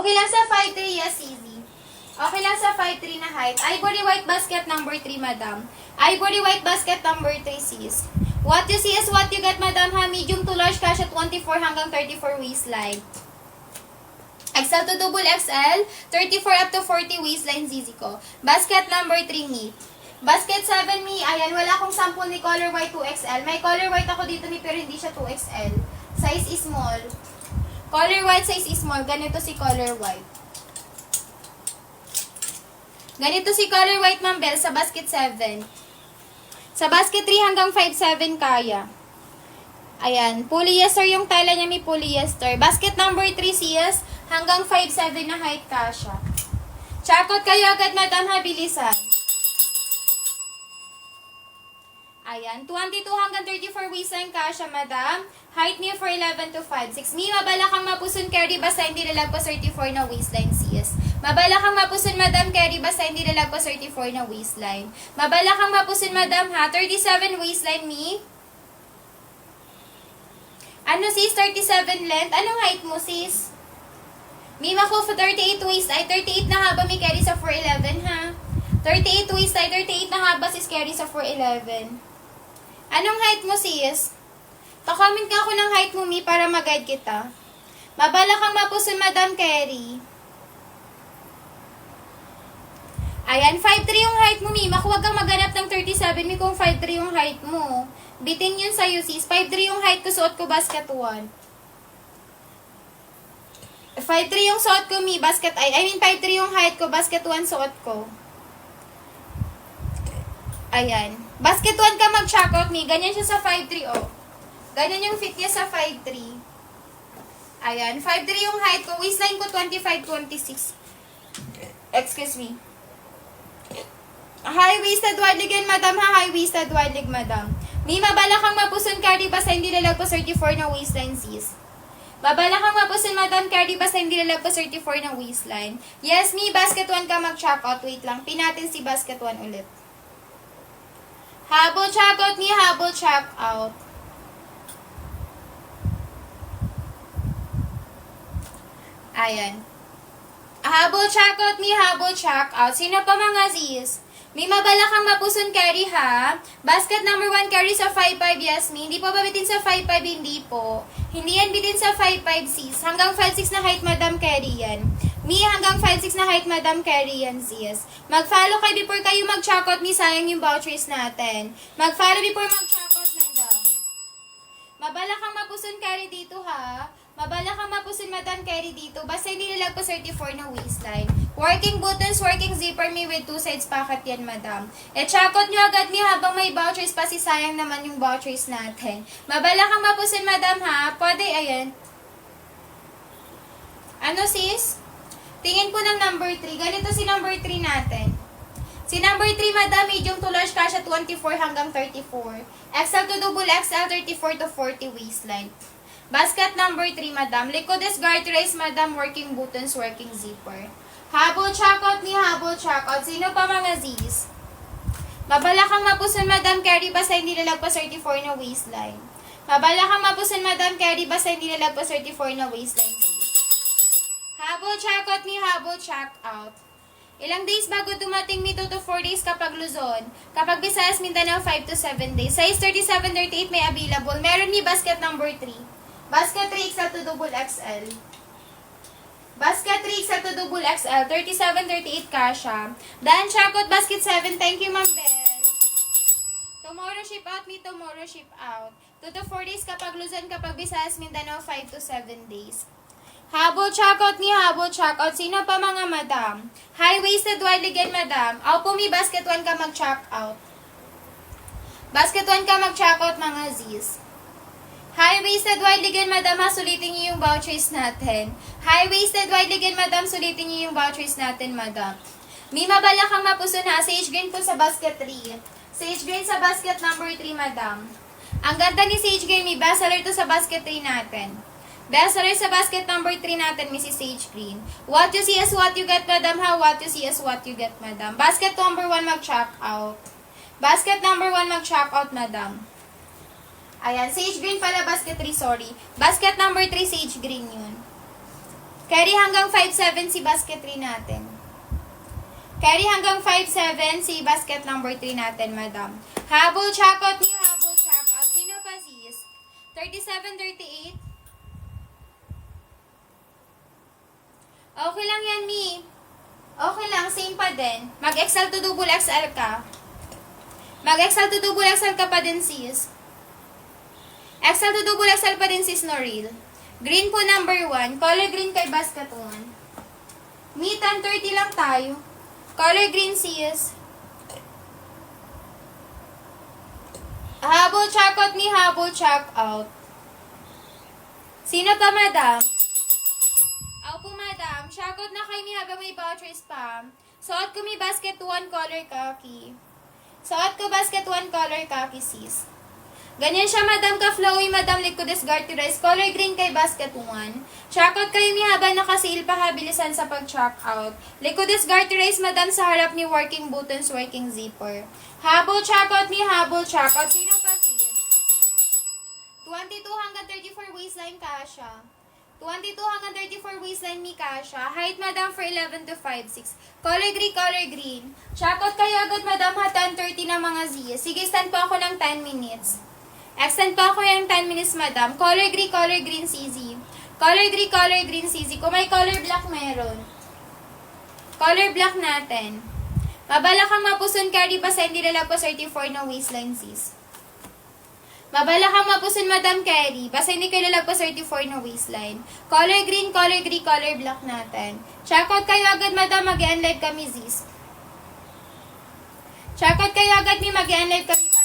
Okay lang sa 5'3", yes, easy. Okay lang sa 5'3" na height. Ivory white basket number 3, madam. Ivory white basket number 3, sis. What you see is what you get, madam, ha? Medium to large, cash at 24 hanggang 34 waistline. XL to double XL, 34 up to 40 waistline, zizi ko. Basket number 3, me. Basket 7, me. Ayan, wala akong sample ni color white 2XL. May color white ako dito, ni, pero hindi siya 2XL. Size is small. Color white, size is small. Ganito si color white. Ganito si color white, Ma'am Bell, sa basket 7. Sa basket 3 hanggang 5'7" kaya. Ayan, polyester yung tela niya, may polyester. Basket number 3, CS, hanggang 5'7" na height kasha. Chakot kayo agad, madam, habilisan. Ayan, 22 hanggang 34 waistline kasha, madam. Height niya for 11 to 5'6". Mi, mabala kang mapusun, carry, basta hindi lalagpas 34 na waistline, CS. Mabala kang mapusun, madam, carry, basta hindi lalagpas 34 na waistline. Mabala kang mapusun, madam, ha? 37 waistline, mi. Ano, sis? 37 length? Anong height mo, sis? Mima ko, 38 waist, ay 38 na haba, may carry sa 4'11", ha? 38 waist, ay 38 na haba, sis, carry sa 4'11". Anong height mo, sis? Pa-comment ka ako ng height mo, mi, para mag-guide kita. Mabala kang mapusun, madam, carry. Ayan, 5'3 yung height mo, Mima. Huwag kang maghanap ng 37, mi, kung 5'3 yung height mo. Bitin yun sa'yo, sis. 5'3 yung height ko, suot ko, basket 1. 5'3 yung suot ko, mi, basket, 5'3 yung height ko, basket 1 suot ko. Ayan. Basket 1 ka mag-check out, mi. Ganyan siya sa 5'3, oh. Ganyan yung fit niya sa 5'3. Ayan, 5'3 yung height ko. Waistline ko, 25-26. Excuse me. High-waisted wide leg yan, madam, ha? High-waisted wide leg, madam. May mabala kang mapusun, carry, basta hindi lalagpas 34 na waistline, sis. Mabala kang mapusun, madam, carry, basta hindi lalagpas 34 na waistline. Yes, me, basket 1 ka mag-check out. Wait lang, pinatin si basket 1 ulit. Habol check out, me, habol check out. Ayan. Habol check out, me, habol check out. Sino pa mga sis? May mabala kang mapusun, carry, ha? Basket number 1, carry sa 5'5", yes, me. Hindi po ba bitin sa 5'5", hindi po. Hindi yan bitin sa 5'5", sis. Hanggang 5'6 na height, madam, carry yan. Me, hanggang 5'6 na height, madam, carry yan, sis. Mag-follow kayo before kayo mag-check out, me. Sayang yung vouchers natin. Mag-follow before mag-check out, madam. Mabala kang mapusun, carry dito, ha? Mabala kang mapusin, madam, carry dito. Basta hindi nilagpas 34 na waistline. Working buttons, working zipper, me with 2 sides pocket yan, madam. Check-out nyo agad ni habang may vouchers pa, sayang naman yung vouchers natin. Mabala kang mapusin, madam, ha? Pwede, ayan. Ano, sis? Tingin po ng number 3. Ganito si number 3 natin. Si number 3, madam, medium to large, kasha 24 hanggang 34. XL to double XL, 34 to 40 waistline. Basket number 3, madam. Likodes garterized, madam. Working buttons, working zipper. Habol checkout ni habol checkout. Sino pa mga Z's? Mabala kang mapusun, madam. Carry basta hindi lalagpas 34 na waistline. Mabala kang mapusun, madam. Carry basta hindi lalagpas 34 na waistline. Habol checkout ni habol checkout. Ilang days bago dumating nito to 4 days kapag Luzon. Kapag Visayas, Mindanao, 5 to 7 days. Size 37-38 may available. Meron ni basket number 3. Basket 3 XL to double XL. Basket 3 XL to double XL. 37-38 kasha. Dan checkout basket 7. Thank you, Ma'am Bell. Tomorrow ship out, me tomorrow ship out. 2 to 4 days kapag Luzon, kapag Visayas, Mindanao, 5 to 7 days. Habol checkout ni habol checkout. Sino pa mga madam? High-waisted wide leg, madam. Opo, mi basket 1 ka mag-check out. Basket 1 ka mag-check out, mga Z's. High-waisted wide leg, madam, ha? Sulitin niyo yung vouchers natin. High-waisted wide leg, madam. Sulitin niyo yung vouchers natin, madam. May mabala kang mapuso na. Sage green po sa basket 3. Sage green sa basket number 3, madam. Ang ganda ni sage green. May bestseller to sa basket 3 natin. Bestseller sa basket number 3 natin, Mrs. Sage Green. What you see is what you get, madam, ha? What you see is what you get, madam. Basket number 1 mag-check out. Basket number 1 mag-check out, madam. Ayan, sage green pala, basket 3, sorry. Basket number 3, sage green yun. Carry hanggang 5'7 si basket 3 natin. Carry hanggang 5'7 si basket number 3 natin, madam. Habol, check out ni habol, check out. Sino pa sis? 37, 38. Okay lang yan, Mi. Okay lang, same pa din. Mag-XL to double XL ka. Mag-XL to double XL ka pa din, sis. XL to double XL pa din, sis Noril. Green po number 1. Color green kay basket 1. Mi, 10:30 lang tayo. Color green, sis. Habol, check out ni habol, check out. Sino pa, madam? Ako, madam. Check out na kay mi habang may vouchers pa. Suot ko mi basket 1 color khaki. Suot ko basket 1 color khaki, sis. Ganyan siya, madam, ka-flowy, madam, Licodes Garterized. Color green kay basket 1. Check out kayo mi habang naka-sale pa, habilisan sa pag-check out. Licodes Garterized, madam, sa harap ni working buttons, working zipper. Habol, check out mi habol, check out. Sino pa, sis? 22 hanggang 34 waistline kasha. 22 hanggang 34 waistline mi kasha. Height, madam, for 11 to 5'6". Color green, color green. Check out kayo agad, madam, ha, 10:30 na mga zis. Sige, stand po ako ng 10 minutes. Extend pa ako yung 10 minutes, madam. Color green, CZ. Color green, CZ. Kung may color black, meron. Color black natin. Mabala kang mapuson, carry ba sa hindi lalagpas 34 na waistline, sis. Mabala kang mapuson, madam, carry. Basta hindi kayo lalagpas 34 na waistline. Color green, color black natin. Check out kayo agad, madam. Mag-e-live kami, sis. Check out kayo agad, mag-e-live kami, madam.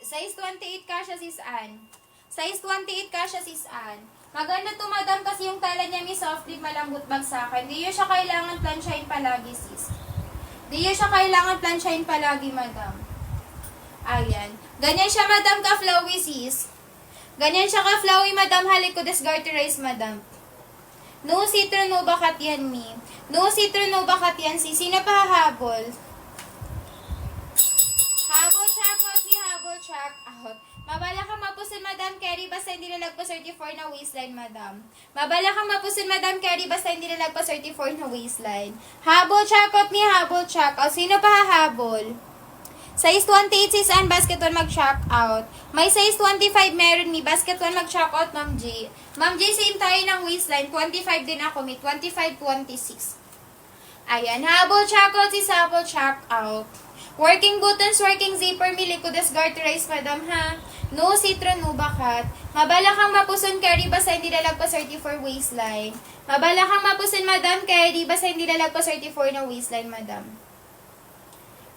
Size 28 kasha, sis Ann. Size 28 kasha, sis Ann. Maganda to, madam, kasi yung tala niya may soft lip, malambot bag sa akin. Di yun siya kailangan plansyahin palagi, sis. Di yun siya kailangan plansyahin palagi, madam. Ayan. Ganyan siya, madam, ka-flowy, sis. Ganyan siya ka-flowy, madam, Licodes Garterized, madam. No citron, no bakat yan, mi. No citron, no bakat yan, sis. Sino pa hahabol? Habol, check out ni habol, check out. Mabala kang mapusin, madam, carry, basta hindi lalagpas 34 na waistline, madam. Mabala kang mapusin, madam, carry, basta hindi lalagpas 34 na waistline. Habol, check out ni habol, check out. Sino pa hahabol? Size 28, sis Ann, basket 1 mag-check out. May size 25 meron ni, basket 1 mag-check out, Ma'am J. Ma'am J, same tayo ng waistline. 25 din ako, may 25, 26. Ayan, habol, check out, sis, habol, check out. Working buttons, working zipper, mi Licodes Garterized, madam, ha? No citron, no bakat. Mabala kang mapuson, carry, basta hindi lalagpas 34 waistline. Mabala kang mapuson, madam, carry, basta hindi lalagpas 34 na waistline, madam.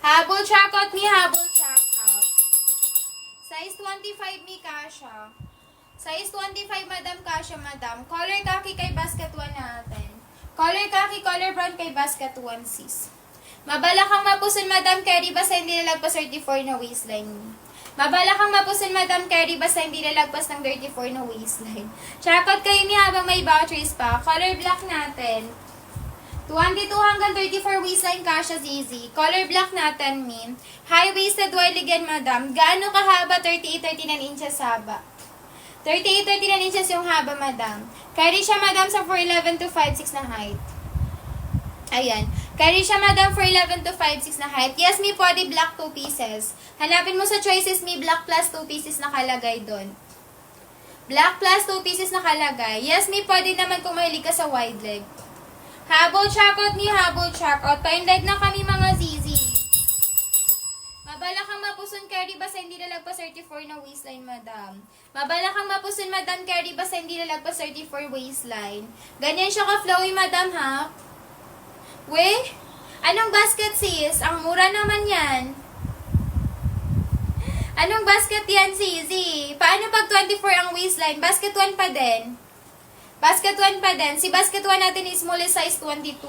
Habol, check out, mi habol, check out. Size 25, mi kasha. Size 25, madam, kasha, madam. Color khaki kay basket 1 natin. Color khaki, color brown kay basket 1, sis. Mabala kang mapusin, madam, carry, basta hindi lalagpas 34 na waistline. Mabala kang mapusin, madam, carry, basta hindi lalagpas ng 34 na waistline. Check out kayo ni habang may vouchers pa. Color black natin. 22 hanggang 34 waistline kasha, ZZ. Color black natin, min. High-waisted wide again, madam. Gaano kahaba? 38-39 inches haba. 38-39 inches yung haba, madam. Carry siya, madam, sa 4'11 to 5'6 na height. Ayan. Carry siya, madam, for 11 to 5'6 na height. Yes, mi, pwede black 2 pieces. Hanapin mo sa choices, mi, black plus 2 pieces nakalagay doon. Black plus 2 pieces nakalagay. Yes, mi, pwede naman kung mahilig ka sa wide leg. Habol, check out, mi, habol, check out. Pa-in-live na kami, mga zizi. Mabala kang mapuson, carry, basta hindi lalagpas 34 na waistline, madam. Mabala kang mapuson, madam, carry, basta hindi lalagpas 34 waistline. Ganyan siya ka-flowy, madam, ha? We? Anong basket, sis? Ang mura naman yan. Anong basket yan, sis? Paano pag 24 ang waistline? Basket 1 pa din. Basket 1 pa din. Si basket 1 natin is small size 22.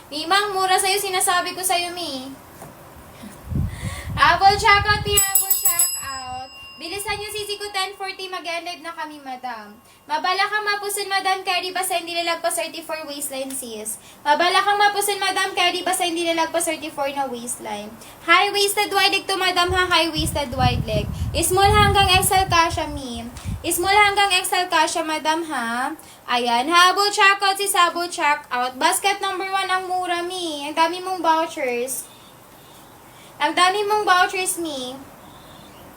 Mimang, mura sa'yo. Sinasabi ko sa'yo, mi. Habol, check out, mi. Habol, check out. Bilisan nyo, sisi ko, 10:40. Mag-end na kami, madam. Mabala kang mapusin, madam, carry, basta hindi lalagpas 34 waistline, sis. Mabala kang mapusin, madam, carry, basta hindi lalagpas 34 na waistline. High-waisted wide leg to, madam, ha? High-waisted wide leg. Small hanggang XL kasha, mi. Small hanggang XL kasha, madam, ha? Ayan. Habol checkout, si Sabol checkout. Basket number 1 ang mura, mi. Ang dami mong vouchers. Ang dami mong vouchers, mi.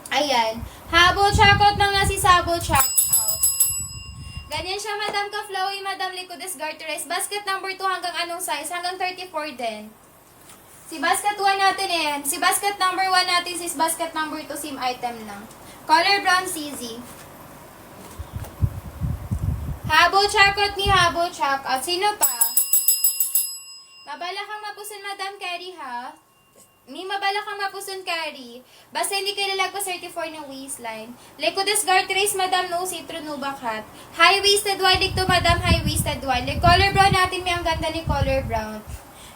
Ayan. Habol checkout na nga si Sabol checkout. Ganyan siya, madam, ka-flowy, madam, Licodes Garteres. Basket number 2 hanggang anong size? Hanggang 34 din. Si basket 1 natin yan. Si basket number 1 natin, sis basket number 2, same item lang. Color brown, CZ. Habol checkout ni Habol checkout. Sino pa? Mabala kang mapusun, madam, carry, ha? May mabala kang mapusun, carry. Basta hindi ka lalagpas 34 ng waistline. Licodes Garteres, madam, no citron, no bakat. High-waisted wide, to madam, high-waisted wide. Color brown natin, may ang ganda ni color brown.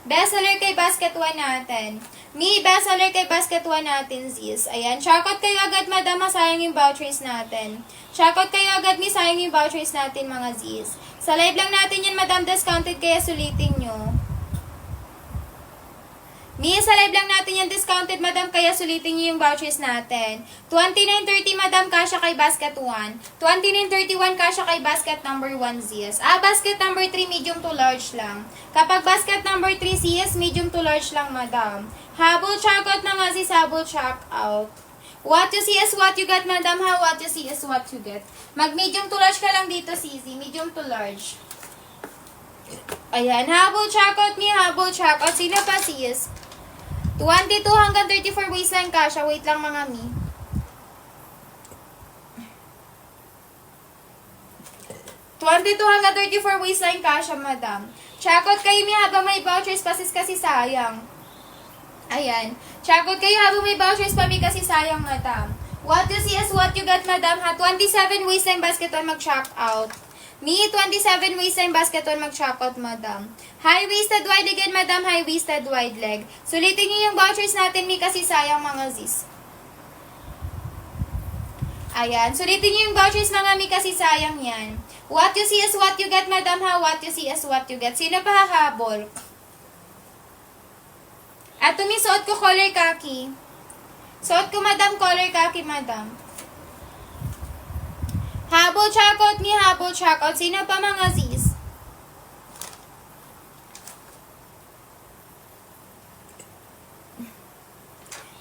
Bestseller kay basket 1 natin. Bestseller kay basket 1 natin, sis. Ayan. Checkout kayo agad, madam, sayang yung vouchers natin. Checkout kayo agad, sayang yung vouchers natin, mga sis. Sa live lang natin yan, madam, discounted, kaya sulitin nyo. Sa live lang natin yan discounted, madam, kaya sulitin nyo yung vouchers natin. 29.30, madam, kasha kay basket 1. 29.31, kasha kay basket number 1, sis. Basket number 3, medium to large lang. Kapag basket number 3, sis, medium to large lang, madam. Habol checkout na nga si Habol checkout. What you see is what you get, madam, ha? What you see is what you get. Mag-medium to large ka lang dito, sisi. Medium to large. Ayan, Habol checkout ni Habol checkout. Sino pa, sis? 22 hanggang 34 waistline kasha. Wait lang, mga mi. hanggang 34 waistline kasha, madam. Checkout kayo mi habang may vouchers pasis kasi sayang. Ayan. Checkout kayo habang may vouchers pa mi kasi sayang, madam. What you see is what you get, madam, ha? 27 waistline basket on mag-check out. 27 waistline basket on mag-check out, madam. High-waisted wide again, madam. High-waisted wide leg. Sulitin nyo yung vouchers natin, mi, kasi sayang, mga zis. Ayan. Sulitin nyo yung vouchers, mga mi, kasi sayang yan. What you see is what you get, madam, ha? What you see is what you get. Sino pa hahabol? At suot ko color khaki. Suot ko, madam, color khaki, madam. Habol checkout ni Habol checkout. Sino pa, mga sis?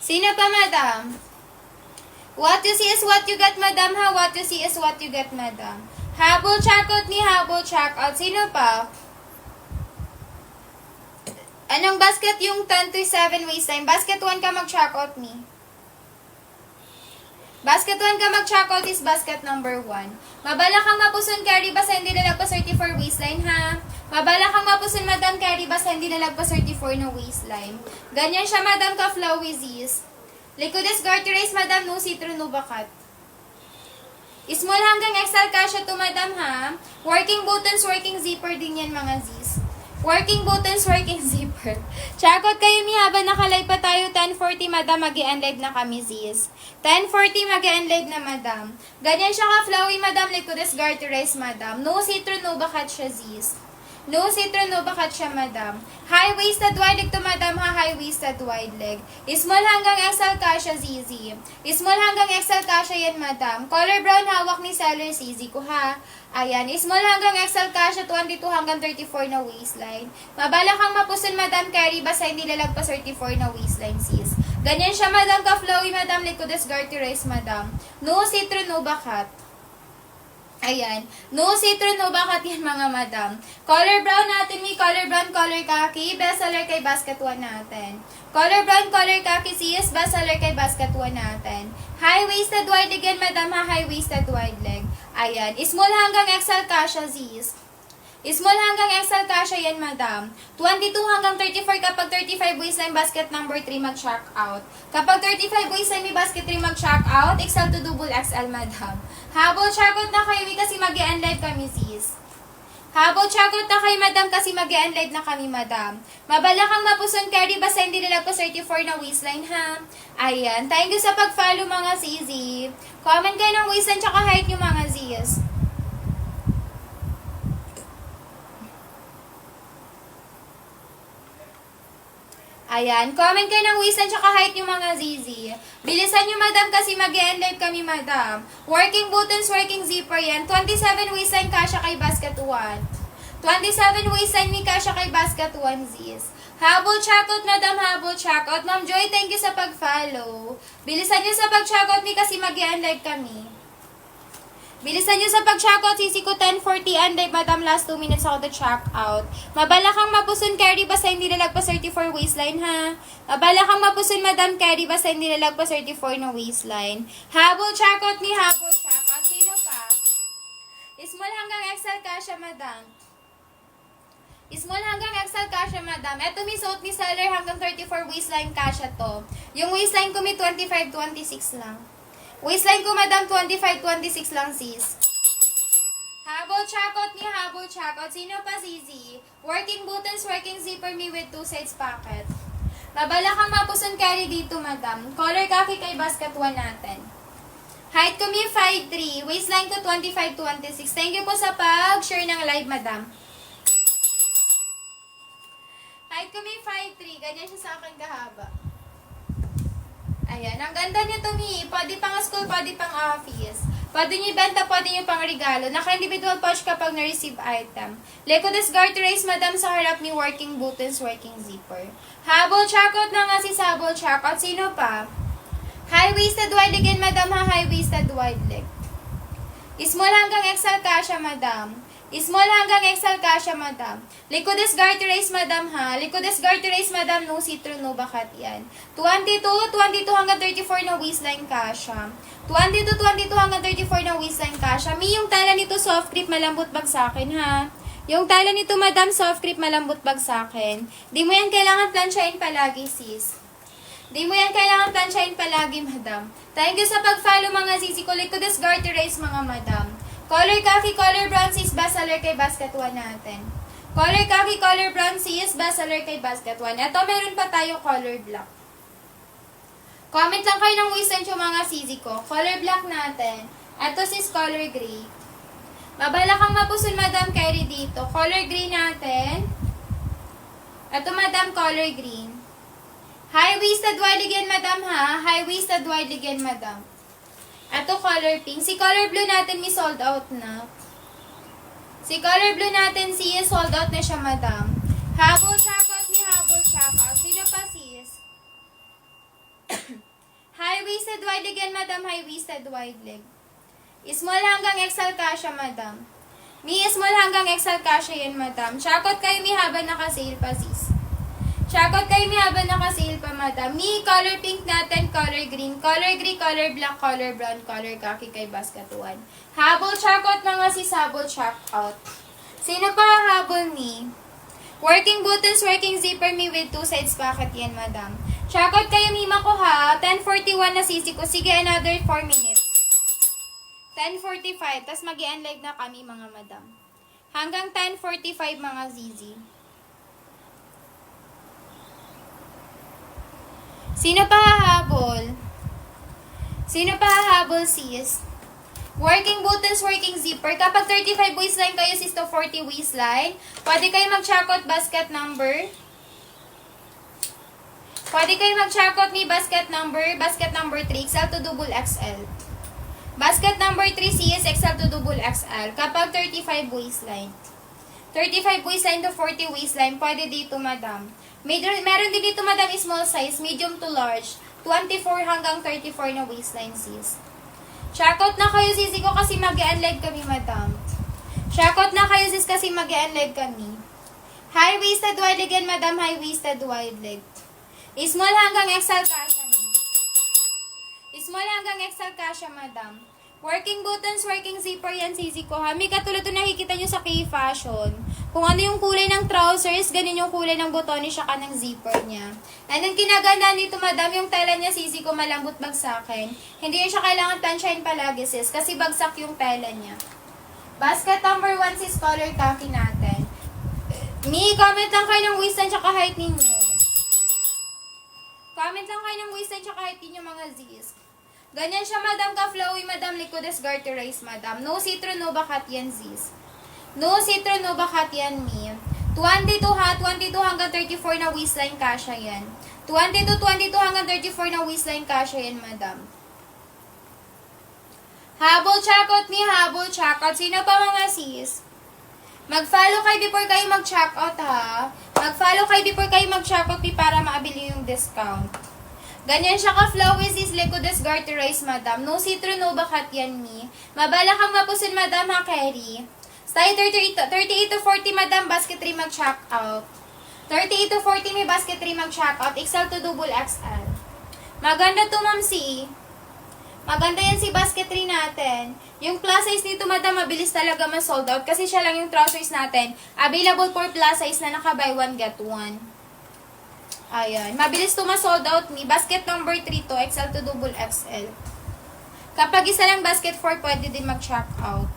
Sino pa, madam? What you see is what you get, madam, ha? What you see is what you get, madam. Habol checkout ni Habol checkout. Sino pa? Anong basket yung 10 to 7 waistline? Basket 1 ka mag-checkout, me. Basket 1 ka mag-checkout is basket number 1. Mabala kang mapusun, carry, basta hindi nalagpas 34 waistline, ha? Mabala kang mapusun, madam, carry, basta hindi nalagpas 34 na waistline. Ganyan siya, madam, ka-flowy zis. Licodes Garteres, madam, no citron, no bakat. Small hanggang XL kasha to, madam, ha? Working buttons, working zipper din yan, mga zis. Working buttons, working zipper. Checkout kayo mi habang nakalive pa tayo. 10:40, madam, mag-i-end live na kami, sis. 10:40, mag-i-end live na, madam. Ganyan siya ka-flowy, madam. Licodes Garteres, madam. No citron, no bakat siya, sis. No citron, no bakat siya, madam. High-waisted wide leg to, madam, ha? High-waisted wide leg. Small hanggang XL kasha, ZZ. Small hanggang XL kasha yan, madam. Color brown, hawak ni seller, ZZ ko, ha? Ayan, small hanggang XL kasha, 22 hanggang 34 na waistline. Mabala kang mapusun, madam, carry, basta hindi lalagpas 34 na waistline, sis. Ganyan siya, madam, ka-flowy, madam, Licodes Garteres, madam. No citron, no bakat. Ayan. No citron, no bakat yan, mga madam. Color brown natin, may color brown, color khaki. Bestseller kay basket 1 natin. Color brown, color khaki, sis. Bestseller kay basket 1 natin. High-waisted wide again, madam, ha? High-waisted wide leg. Ayan. Small hanggang XL kasha, sis. Small hanggang XL kasha yan, madam. 22 hanggang 34 kapag 35 waistline basket number 3 mag-check out. Kapag 35 waistline may basket 3 mag-check out, XL to double XL, madam. Habol checkout na kayo kasi mag-i-end live kami, sis. Habol checkout na kayo, madam, kasi mag-i-end live na kami, madam. Mabala kang mapusun, carry, basta hindi nilagpas 34 na waistline, ha? Ayan. Thank you sa pag-follow, mga CZ. Comment kayo ng waistline tsaka height nyo, mga Zs. Ayan. Comment kayo ng waistline tsaka height yung mga ZZ. Bilisan nyo, madam, kasi mag-e-end live kami, madam. Working buttons, working zipper yan. 27 waistline kasha kay basket 1. 27 waistline ni kasha kay basket 1 Zs. Habol checkout, madam, habol checkout. Ma'am Joy, thank you sa pag-follow. Bilisan nyo sa pag-checkout ni kasi mag-e-end live kami. Bilisan nyo sa pag-checkout, sisi ko 10:40 and live, madam, last 2 minutes ako to check out. Mabala kang mapusun, carry, basta hindi lalagpas 34 waistline, ha? Mabala kang mapusun, madam, carry, basta hindi lalagpas 34 na waistline. Habol checkout ni habol checkout. Sino pa? Small hanggang XL kasha, madam. Small hanggang XL kasha, madam. Eto mi suot ni seller hanggang 34 waistline kasha to. Yung waistline ko may 25-26 lang. Waistline ko, madam, 25-26 lang, sis. Habol checkout ni habol checkout. Sino pa, Zizi? Working buttons, working zipper me with 2 sides pocket. Mabala kang mapusun carry dito, madam. Color kaki kay basket 1 natin. Height ko may 5'3". Waistline ko 25-26. Thank you po sa pag-share ng live, madam. Height ko may 5'3". Ganyan siya sa akin kahaba. Ayan, ang ganda nito, Mi. Pwede pang school, pwede pang office. Pwede nyo ibenta, pwede nyo pang regalo. Naka-individual pouch kapag na-receive item. Lecodes garter race, madam, sa harap ni working buttons, working zipper. Habol checkout na nga si Habol checkout. Sino pa? High-waisted wide leg, madam, ha? High-waisted wide leg. Small hanggang XL kasha, madam. Small hanggang XL kasha, madam. Lecodes garter race, madam, ha? Lecodes garter race, madam, no see-through, no bakat yan. 22 hanggang 34 na waistline kasha. 22 hanggang 34 na waistline kasha. Mi, yung tala nito soft grip, malambot bag sa akin, ha? Yung tala nito, madam, soft grip, malambot bag sa akin. Di mo yan kailangan plansyahin palagi, sis. Di mo yan kailangan plansyahin palagi, madam. Thank you sa pag-follow, mga sisi ko. Lecodes garter race, mga madam. Color khaki, color brown, sis, bestseller kay basket 1 natin. Color khaki, color brown, sis, bestseller kay basket 1. Ito, meron pa tayo color black. Comment lang kayo ng waistline yung mga sisi ko. Color black natin. Ito, sis, color gray. Mabala kang mapusun, madam, carry dito. Color green natin. Ito, madam, color green. High-waisted wide again, madam, ha? High-waisted wide again, madam. Ito, color pink. Si color blue natin, may sold out na. Si color blue natin, sis, sold out na siya, madam. Habol checkout ni habol checkout. Sino pa, sis? High-waisted wide again, madam. High-waisted wide leg. Small hanggang XL kasha, madam. Mi small hanggang XL kasha yan, madam. Checkout kayo, mi habang naka-sale pa, sis. Checkout kayo, mi habang naka-sale pa, madam. Mi color pink natin, color green, color gray, color black, color brown, color khaki kay basket 1. Habol checkout na nga, sis, habol checkout. Sino pa habol, mi? Working buttons, working zipper, mi with 2 sides pocket yan, madam. Checkout kayo, mima ko, ha. 10:41 na sisi ko. Sige, another 4 minutes. 10:45, tas mag-i-end live na kami, mga madam. Hanggang 10:45, mga zizi. Sino pa hahabol? Sino pa hahabol, sis? Working buttons, working zipper. Kapag 35 waistline kayo, sis, to 40 waistline, pwede kayo mag-checkout basket number. Pwede kayo mag-checkout ni basket number 3, XL to double XL. Basket number 3, sis, XL to double XL. Kapag 35 waistline. 35 waistline to 40 waistline, pwede dito, madam. Meron din dito, madam, small size, medium to large. 24 hanggang 34 na waistline, sis. Checkout na kayo, sisi ko, kasi mag-e-unlive kami, madam. Checkout na kayo, sis, kasi mag-e-unlive kami. High-waisted wide again, madam. High-waisted wide leg. Small hanggang XL kasha, madam. Small hanggang XL kasha, madam. Working buttons, working zipper yan, sisi ko, ha. May katulad ito nakikita nyo sa K-Fashion. Kung ano yung kulay ng trousers, ganun yung kulay ng butones siya ng zipper niya. And ang kinaganda nito, madam, yung tela niya, sisi ko, malambot bagsakin. Hindi siya kailangan plansyahin palagi, sis, kasi bagsak yung tela niya. Basket number 1, sis, color khaki natin. Mi, comment lang kayo ng waistline tsaka height ninyo. Comment lang kayo ng waistline tsaka height ninyo, mga zis. Ganyan siya, madam, ka-flowy, madam, Lecodes garter race, madam. No see-through, no bakat yan, zis. No see-through, no bakat yan, mi. 22 ha, 22 hanggang 34 na waistline kasha yan. 22 hanggang 34 na waistline kasha yan, madam. Habol checkout ni habol checkout. Sino pa mga sis? Mag-follow kayo before kayo mag-checkout ha. Mag-follow kayo before kayo mag-checkout para maabili yung discount. Ganyan siya ka-flowy sis, likodes garterized, madam. No citron, no bakat yan, mi. Mabala kang mapusin, madam, ha, carry. Style 38 to 40, madam, basket 3 mag-checkout. 38 to 40, may basket 3 mag-checkout. XL to double XL. Maganda to, ma'am, si. Maganda yan si basket 3 natin. Yung plus size nito, madam, mabilis talaga ma-sold out. Kasi siya lang yung trousers natin. Available for plus size na naka-buy 1, get 1. Ayan. Mabilis to ma-sold out ni. Basket number 3 to, XL to double XL. Kapag isa lang basket 4, pwede din mag-check out.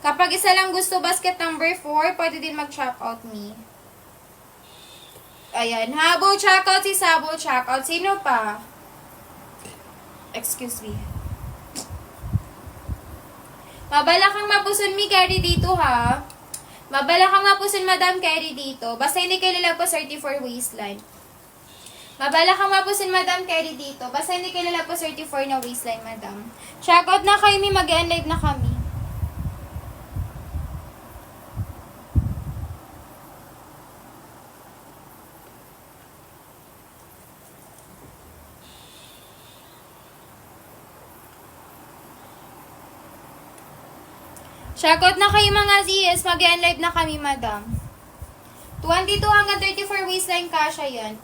Kapag isa lang gusto basket number 4, pwede din mag-check out ni. Ayan. Habol check out si Sabol check out. Sino pa? Excuse me. Mabala kang mapusun mi, carry dito ha. Mabala kang mapusun, madam, carry dito. Basta hindi kayo lalagpas 34 waistline. Mabala kang mapusin, madam, carry dito. Basta hindi kayo lalagpas 34 na waistline, madam. Check out na kayo, mi. Mag-end live na kami. Check out na kayo, mga ZS. Mag-end live na kami, madam. 22 hanggang 34 waistline kasha yan.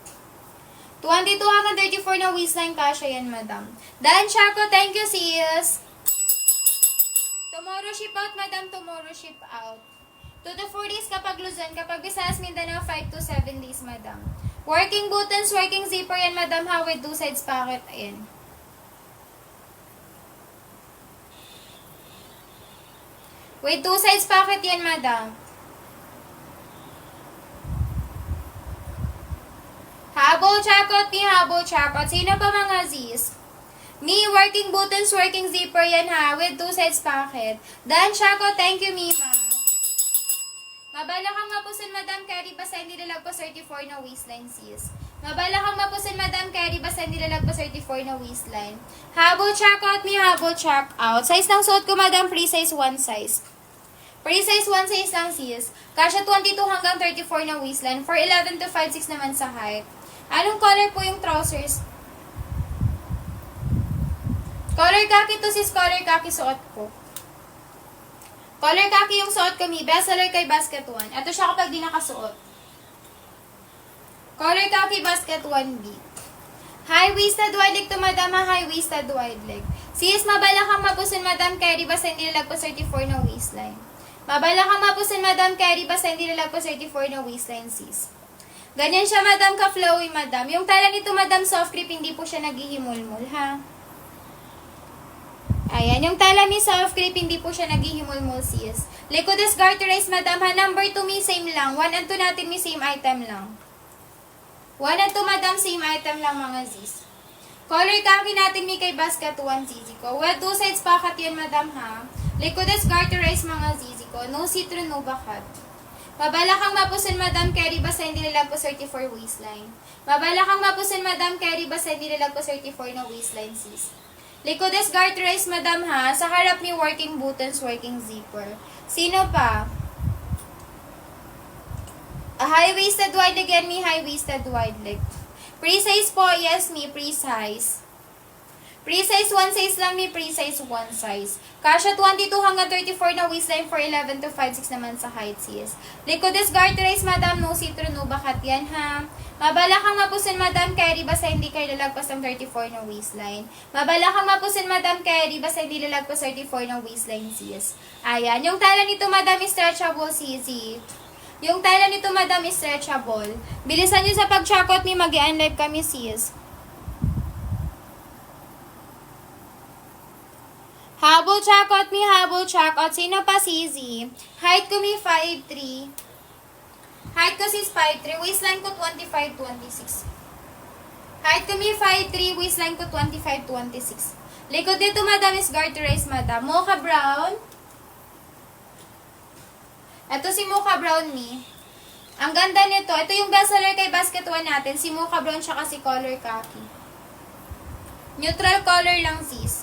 22 hanggang 34 na waistline kasha yan, madam. Dan Chaco, thank you, sis. Tomorrow ship out, madam. Tomorrow ship out. 2 to 4 days kapag Luzon. Kapag Visayas, Mindanao, 5 to 7 days, madam. Working buttons, working zipper yan, madam, ha, with 2 sides pocket. Ayan. With 2 sides pocket yan, madam. Habol checkout ni habol checkout. Sino pa mga Z's? Me, working buttons, working zipper yan ha. With 2 sides pocket. Dan checkout, thank you, Mima. Mabala kang mapusin, madam, carry basta hindi lalagpas 34 na waistline, sis. Mabala kang mapusin, madam, carry basta hindi lalagpas 34 na waistline. Habol checkout ni habol checkout. Size ng suot ko, madam, free size 1 size. Free size 1 size lang, sis. Kasha 22 hanggang 34 na waistline. For 11 to 5'6" naman sa height. Anong color po yung trousers? Color khaki to, sis. Color khaki suot ko. Color khaki yung suot ko, mi. Best seller kay basket 1. Ito siya kapag di nakasuot. Color khaki basket 1B. High-waisted wide leg to, madam. High-waisted wide leg. Sis, mabala kang mapusin, madam, carry basta hindi lalagpas 34 na waistline. Mabala kang mapusin, madam, carry basta hindi lalagpas 34 na waistline, sis. Ganyan siya, madam, ka-flowy, madam. Yung tala nito, madam, soft grip, hindi po siya naghihimulmul, ha? Ayan, yung tala mi soft grip, hindi po siya naghihimulmul, sis. Likodes garterized, madam, ha? Number 2 mi, same lang. 1 and 2 natin mi, same item lang. 1 and 2, madam, same item lang, mga sis. Color khaki natin mi kay basket 1, zizi ko. Well, 2 sides pocket yun, madam, ha? Likodes garterized, mga zizi ko. No citron, no bakat. Mabala kang mapusin, madam, carry basta hindi lalagpas 34 waistline. Mabala kang mapusin, madam, carry basta hindi lalagpas 34 na waistline, sis. Likodes garterized, madam, ha? Sa harap ni working buttons, working zipper. Sino pa? A high-waisted wide leg yan, mi. High-waisted wide leg. Pre-size po, yes, mi. Pre-size. Pre-size 1 size lang, mi. Pre-size 1 size. Kasha 22 hanggang 34 na waistline for 11 to 5'6" naman sa height, sis. Likodes garterized, madam, no citron, no bakat yan, ha? Mabala kang mapusin, madam, carry basta hindi kayo lalagpas ng 34 na waistline. Mabala kang mapusin, madam, carry basta hindi lalagpas 34 na waistline, sis. Ayan. Yung tala nito, madam, is stretchable, sisi. Yung tala nito, madam, is stretchable. Bilisan nyo sa pag-checkout ni mag-i-unlive kami, sis. Habol checkout mi, habol checkout. Sino pa, Sisi? Height ko mi 5'3". Height ko sis 5'3". Waistline ko 25-26. Height ko mi 5'3". Waistline ko 25-26. Likod dito, madam, is garterized, madam. Mocha brown. Ito si Mocha brown mi. Ang ganda nito. Ito yung bestseller kay Basket One natin. Si Mocha Brown siya kasi color khaki. Neutral color lang sis.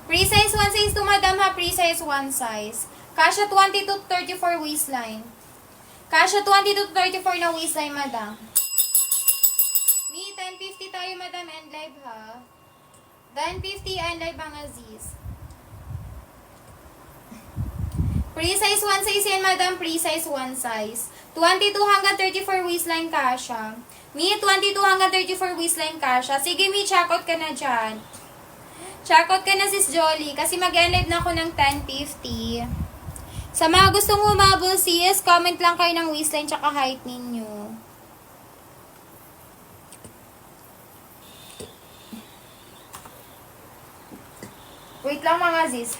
Free size 1 size to madam ha. Free size 1 size. Kasha 20 to 34 waistline. Kasha 20 to 34 na waistline madam. Mi, 10.50 tayo madam and live ha. 10.50 and live ang Aziz. Free size 1 size yan madam. Free size 1 size. 22 hanggang 34 waistline kasha. Mi, 22 hanggang 34 waistline kasha. Sige Mi, check out ka na dyan. Check out ka na sis Jolly. Kasi mag-live na ako ng 10.50. Sa mga gustong humabol sis, comment lang kayo ng waistline tsaka height ninyo. Wait lang mga sis.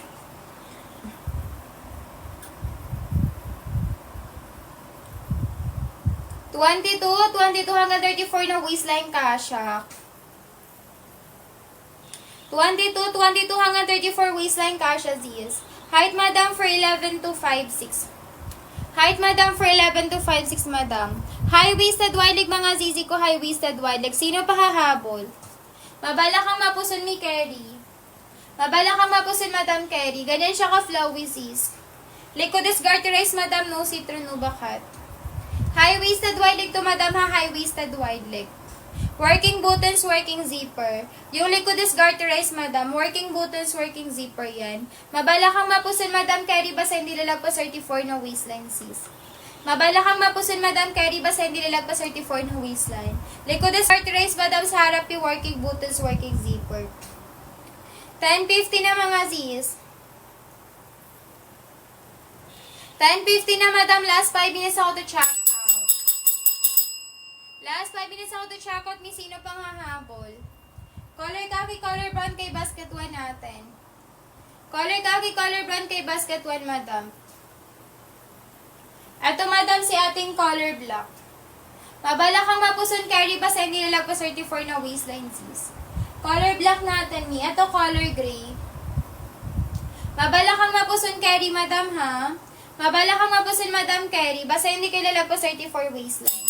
Twenty-two hanggang 34 na waistline kasha. 22 hanggang 34 waistline kasha sis. Height madam for 11 to 5'6". Height madam for 11 to 5'6" madam. High-waisted wide leg mga zizi ko, high-waisted wide leg. Sino pa hahabol? Mabala kang mapuson ni Kerry. Mabala kang mapuson madam Kerry. Ganyan siya ka-flowy sis. Likod is garterized madam, no see-through, no bakat. High-waisted wide leg to madam ha, high-waisted wide leg. Working buttons, working zipper. Yung likod is garterized madam, working buttons, working zipper yan. Mabala kang mapusin madam Kerry, basta hindi lalagpas 34 na waistline sis. Mabala kang mapusin madam Kerry, basta hindi lalagpas 34 na waistline. Likod is garterized madam, sa harap yung working buttons, working zipper. 10.50 na mga sis. 10.50 na madam, last 5 minutes ako to check. Last 5 minutes ako to check out, ni sino pang hahabol. Color khaki, color brown kay Basket One natin. Color khaki, color brown kay Basket One, madam. Ito, madam, si ating color black. Mabala kang mapuson, Kerry, basta hindi lalagpas 34 na waistline, sis. Color black natin, mi. Ito, color gray. Mabala kang mapuson, Kerry, madam, ha? Mabala kang mapuson, madam, Kerry, basta hindi kayo lalagpas 34 waistline.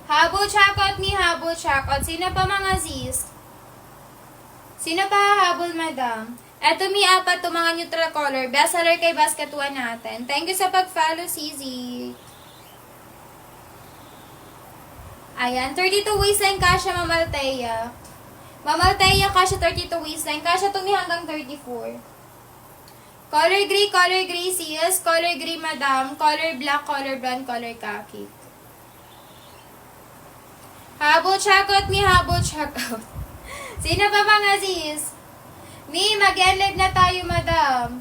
Habol checkout ni habol checkout. Sino pa mga sis? Sino pa hahabol madam? Eto mi apat to mga neutral color. Bestseller kay Basket One natin. Thank you sa pag-follow, CZ. Ayan, 32 waistline kasha Mamalteya. Mamalteya kasha 32 waistline. Kasha to mi hanggang 34. Color gray sis. Color gray madam. Color black, color brown, color khaki. Habol checkout mi, habol checkout. Sino pa mga sis? Mi, mag-live na tayo, madam.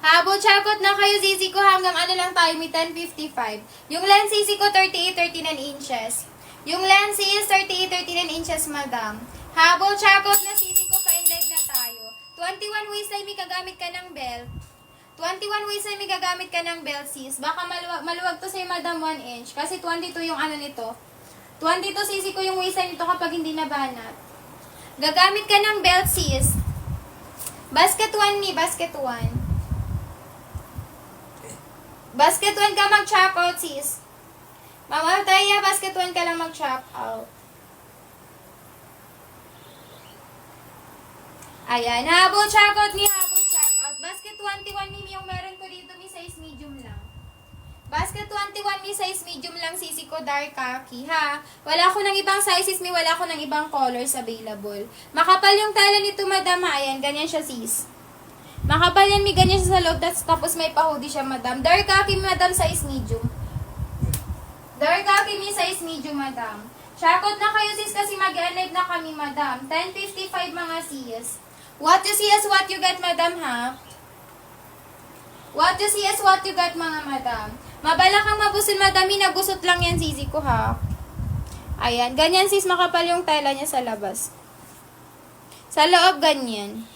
Habol checkout na kayo, sisi ko, hanggang ano lang tayo, mi 10.55. Yung lens, sisi ko, 38-39 inches. Yung lens is 38-39 inches, madam. Habol checkout na, sisi ko, pa-live na tayo. 21 waistline, mi, kagamit ka ng belt. 21 waistline, may gagamit ka ng belt, sis. Baka maluwag to sa'yo, madam, 1 inch. Kasi 22 yung ano nito. 22 sisi ko yung waistline nito kapag hindi nabanat. Gagamit ka ng belt, sis. Basket One, mi. Basket One. Basket One ka mag-check out, sis. Mama Taya, Basket One ka lang mag-check out. Ayan, habol check out ni habol check out. Basket 21 mi yung meron ko dito, mi size medium lang. Basket 21 mi size medium lang, sisi ko dark khaki, ha. Wala ko ng ibang sizes, mi wala ko ng ibang colors available. Makapal yung tela nito, madam, ha. Ayan, ganyan siya, sis. Makapal yan, mi, ganyan siya sa loob, tapos may pa-hoodie siya, madam. Dark khaki, madam, size medium. Dark khaki, mi size medium, madam. Check out na kayo, sis, kasi mag-live na kami, madam. 10.55 mga sis. What you see is what you get, madam, ha? What you see is what you get, mga madam. Mabala kang mabusin, madam. Nagusot lang yan, sisi ko, ha? Ayan. Ganyan, sis. Makapal yung tela niya sa labas. Sa loob, ganyan.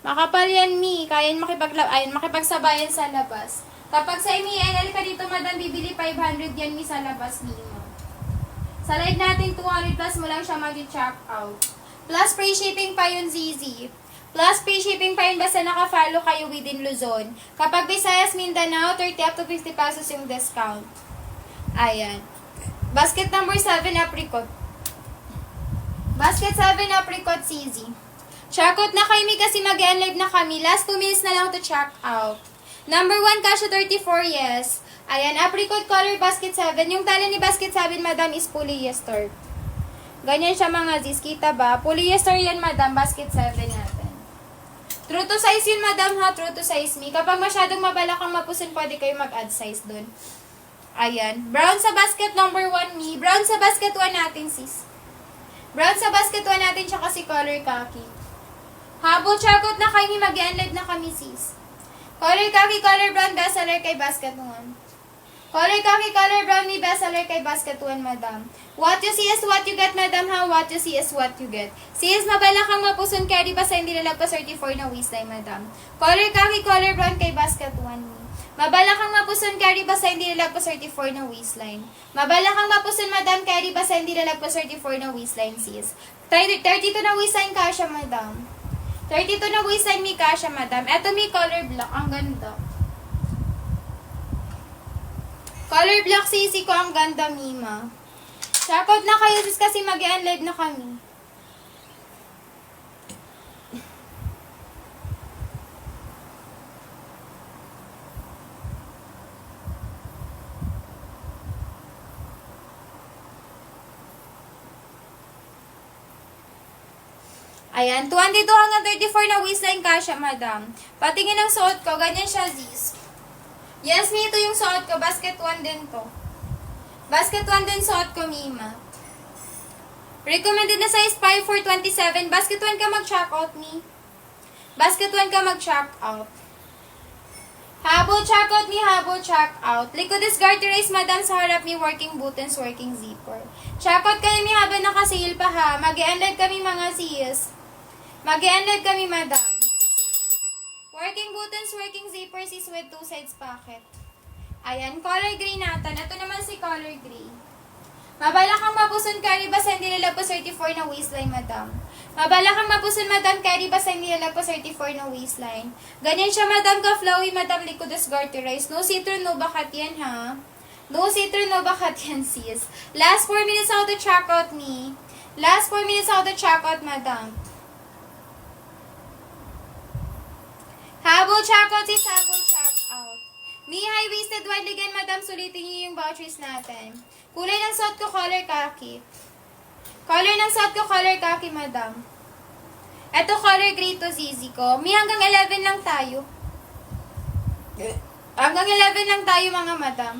Makapal yan, mi. Kaya makipagsabayan sa labas. Kapag sa MNL ka dito, madam, bibili 500 yan, mi, sa labas, mi. Sa live natin, 200 plus mo lang siya mag-check out. Plus free shipping pa yun, ZZ. Plus free shipping pa yun basta naka-follow kayo within Luzon. Kapag Visayas, Mindanao, 30 up to 50 pesos yung discount. Ayan. Basket number 7, apricot. Basket 7, apricot, CZ. Check out na kayo, kasi mag-end live na kami. Last 2 minutes na lang to check out. Number 1, Kasha 34, yes. Ayan, apricot color, basket 7. Yung tali ni basket 7, madam, is polyester. Ganyan siya mga zis. Kita ba? Polyester yan, madam, basket 7 natin. True to size yun, madam, ha? True to size me. Kapag masyadong mabalakang mapusin, pwede kayo mag-add size dun. Ayan. Brown sa basket number 1, me. Brown sa basket 1 natin, sis. Brown sa basket 1 natin, tsaka si color khaki. Habol, check out na kayo, mag-end live na kami, sis. Color khaki, color brown, bestseller kay basket 1. Color khaki, color brown, me, bestseller kay basket 1, madam. What you see is what you get, madam, ha? What you see is what you get. Sis, mabalakang mapuson, carry ba sa hindi lalagpas 34 na waistline, madam. Color khaki, color brown kay basket 1, me. Mabalakang mapuson, carry ba sa hindi lalagpas 34 na waistline. Mabalakang mapuson, madam, carry ba sa hindi lalagpas 34 na waistline, sis. 32 na waistline kasha, madam. 32 na waistline, me, kasha, madam. Eto, me, color black. Ang ganda. Color black, sisi ko, ang ganda, Mima. Check out na kayo, sis, kasi mag-end live na kami. Ayan, 22 hanggang 34 na waistline kasha, madam. Patingin ang suot ko, ganyan siya, sis. Yes, me, ito yung suot ko. Basket 1 din to. Basket 1 din suot ko, Mima. Recommended na size 5 for 27. Basket 1 ka mag-check out, me. Basket 1 ka mag-check out. Habol, check out, me. Habol, check out. Likod is garter race, madam, sa harap, me. Working buttons, working zipper. Check out kayo, me, habang naka-sale pa, ha. Mag-end live kami, mga sis. Mag-end live kami, madam. Working buttons, working zippers is with 2 sides pocket. Ayan, color gray natin. Ito naman si color gray. Mabala kang mapuson, carry ba sa hindi lalagpas 34 na waistline, madam. Mabala kang mapuson, madam, carry ba sa hindi lalagpas 34 na waistline. Ganyan siya, madam, ka-flowy, madam, likod is garterized. No see-through, no bakat yan, ha? No see-through, no bakat yan, sis. Last 4 minutes ako to check out, me. Last 4 minutes ako to check out, madam. Habol, check out, sis. Habol, check out. Me, high-waisted wide again, madam. Sulitin niyo yung vouchers natin. Kulay ng suot ko, color khaki. Color ng suot ko, color khaki, madam. Ito, color gray to, ZZ ko. Me, hanggang 11 lang tayo. Hanggang 11 lang tayo, mga madam.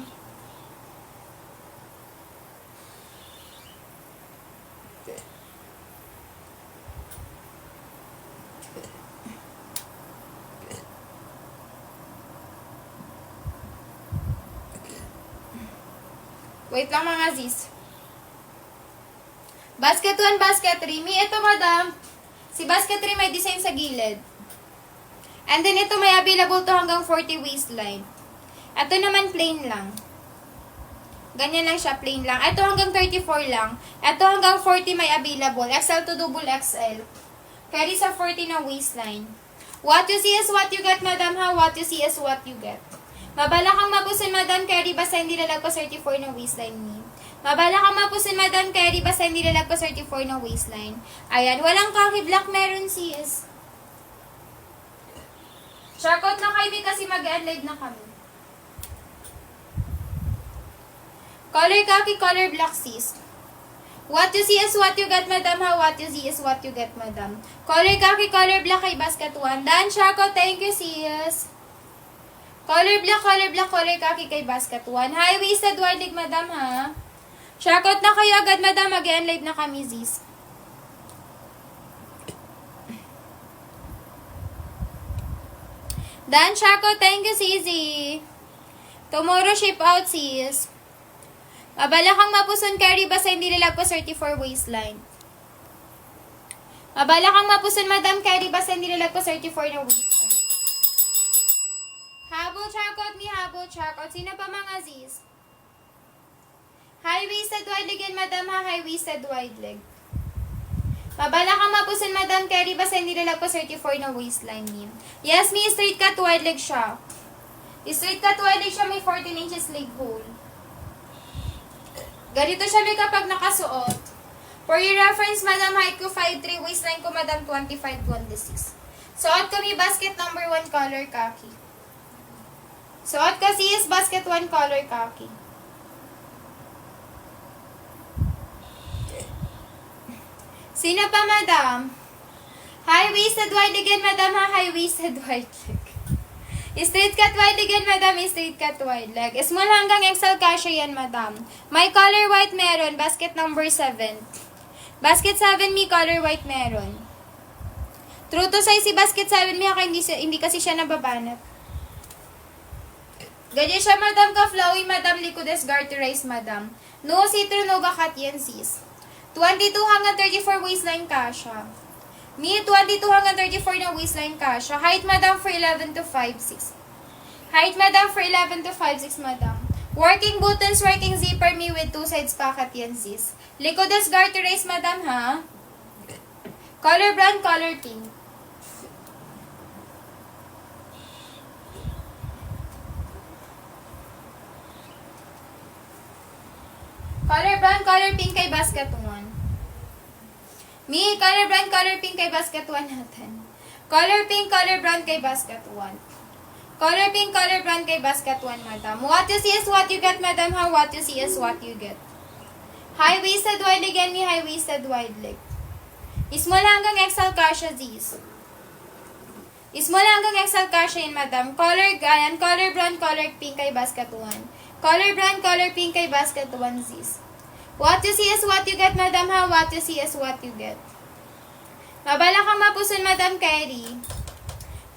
Wait lang, mga zis. Basket 1, basket 3. Me, ito, madam. Si basket 3 may design sa gilid. And then, ito may available to hanggang 40 waistline. Ito naman, plain lang. Ganyan lang siya, plain lang. Ito hanggang 34 lang. Ito hanggang 40 may available. XL to double XL. Carry sa 40 na waistline. What you see is what you get, madam, ha? What you see is what you get. Mabala kang mapusin, madam, carry basta hindi lalagpas 34 na waistline ni. Mabala kang mapusin, madam, carry basta hindi lalagpas 34 na waistline. Ayan, walang khaki black, meron sis. Check out na kayo, kasi mag-end live na kami. Color khaki, color black, sis. What you see is what you get, madam, ha? What you see is what you get, madam. Color khaki, color black kay basket 1. Dan, check out, thank you, sis. Color black, color khaki kay basket 1. High-waisted wardig, madam, ha? Check out na kayo agad, madam. Mag-end live na kami, sis. Dan, check out. Thank you, Sisi. Tomorrow, ship out, sis. Mabala kang mapuson, carry basta hindi lalagpas 34 waistline. Mabala kang mapuson, madam, carry basta hindi lalagpas 34 na waistline. Habol, check out, me, habol, check out. Sino pa, mga zis? High-waisted wide leg yan, madam, ha? High-waisted wide leg. Mabala kang mapusin, Madam Carrie, basta hindi lalagpas 34 na waistline niya. Yes, may straight cut wide leg siya. Straight cut wide leg siya, may 14 inches leg hole. Ganito siya may kapag nakasuot. For your reference, Madam, height ko 5'3", waistline ko, Madam, 25-26. Suot ko may basket number 1 color khaki. Suot ko is basket 1 color khaki. Sino pa, Madam? High-waisted wide again, Madam, ha? High-waisted wide leg. Straight cut wide again, Madam. Straight cut wide leg. Small hanggang XL kasya yan, Madam. May color white meron. Basket number 7. Basket 7, may color white meron. True to size si basket 7, may hindi kasi siya nababanat. Ganyan siya, Madam, ka-flowy, Madam, likudes garterized, Madam. No see-through, no gakat yan, sis. 22 hanggang 34 waistline kasha. Me, 22 hanggang 34 na waistline kasha. Height, Madam, for 11 to 5'6". Height, Madam, for 11 to 5'6", Madam. Working buttons, working zipper, me with 2 sides pocket yan, sis. Likodes garterized, Madam, ha? Color brown, color pink. Color brown, color pink kay basket 1. Me, color brown, color pink kay basket 1 natin. Color pink, color brown kay basket 1. Color pink, color brown kay basket 1, Madam. What you see is what you get, Madam, ha? What you see is what you get. High-waisted wide leg and me high-waisted wide leg. Small hanggang XL kasha, Z's. Small hanggang XL kasha yun, Madam. Color brown, color pink kay basket 1. Color brown, color pink kay basket 1, Z's. What you see is what you get, Madam, ha? What you see is what you get. Mabala kang mapusun, Madam Carrie.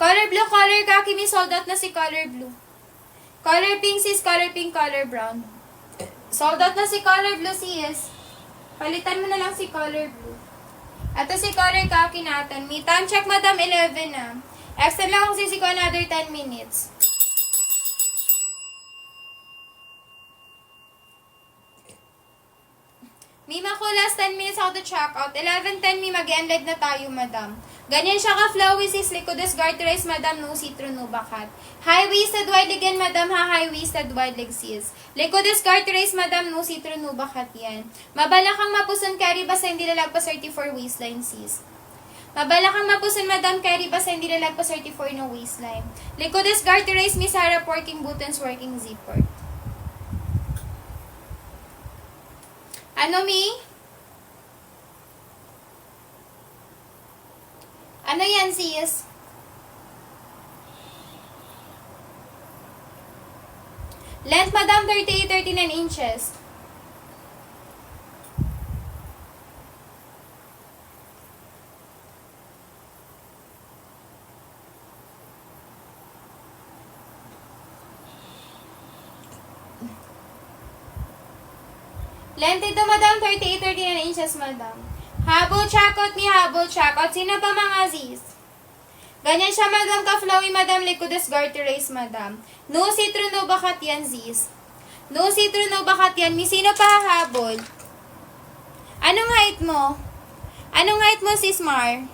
Color blue, color khaki, may sold out na si color blue. Color pink, sis, color pink, color brown. Sold out na si color blue, sis. Palitan mo na lang si color blue. Ito si color khaki natin. May time check, Madam, 11 na. Extend lang kung sisi ko another 10 minutes. May makulas 10 minutes ako to check out. 11:10 may mag-end live na tayo, Madam. Ganyan siya ka-flowy, sis. Likodes garterized, Madam. No see-through, no bakat. High-waisted wide leg yan, Madam, ha? High-waisted wide leg, sis. Likodes garterized, Madam. No see-through, no bakat yan. Mabala kang mapusun, Carrie, basta hindi lalagpas 34 waistline, sis. Mabala kang mapusun, Madam Carrie, basta hindi lalagpas 34 no waistline. Likodes garterized, Miss Sarah, working buttons, working zipper. Ano, Mi? Ano yan, sis? Length, Madam, 38-39 inches. Length ito, Madam, 38-39 inches, Madam. Habol checkout, mi habol checkout. Sino pa mga zis? Ganyan siya, Madam, ka-flowy, Madam, likodes garterized, Madam. No see-through, no bakat yan, zis. No see-through, no bakat yan. Mi, sino pa hahabol? Anong height mo? Anong height mo, sis Mar?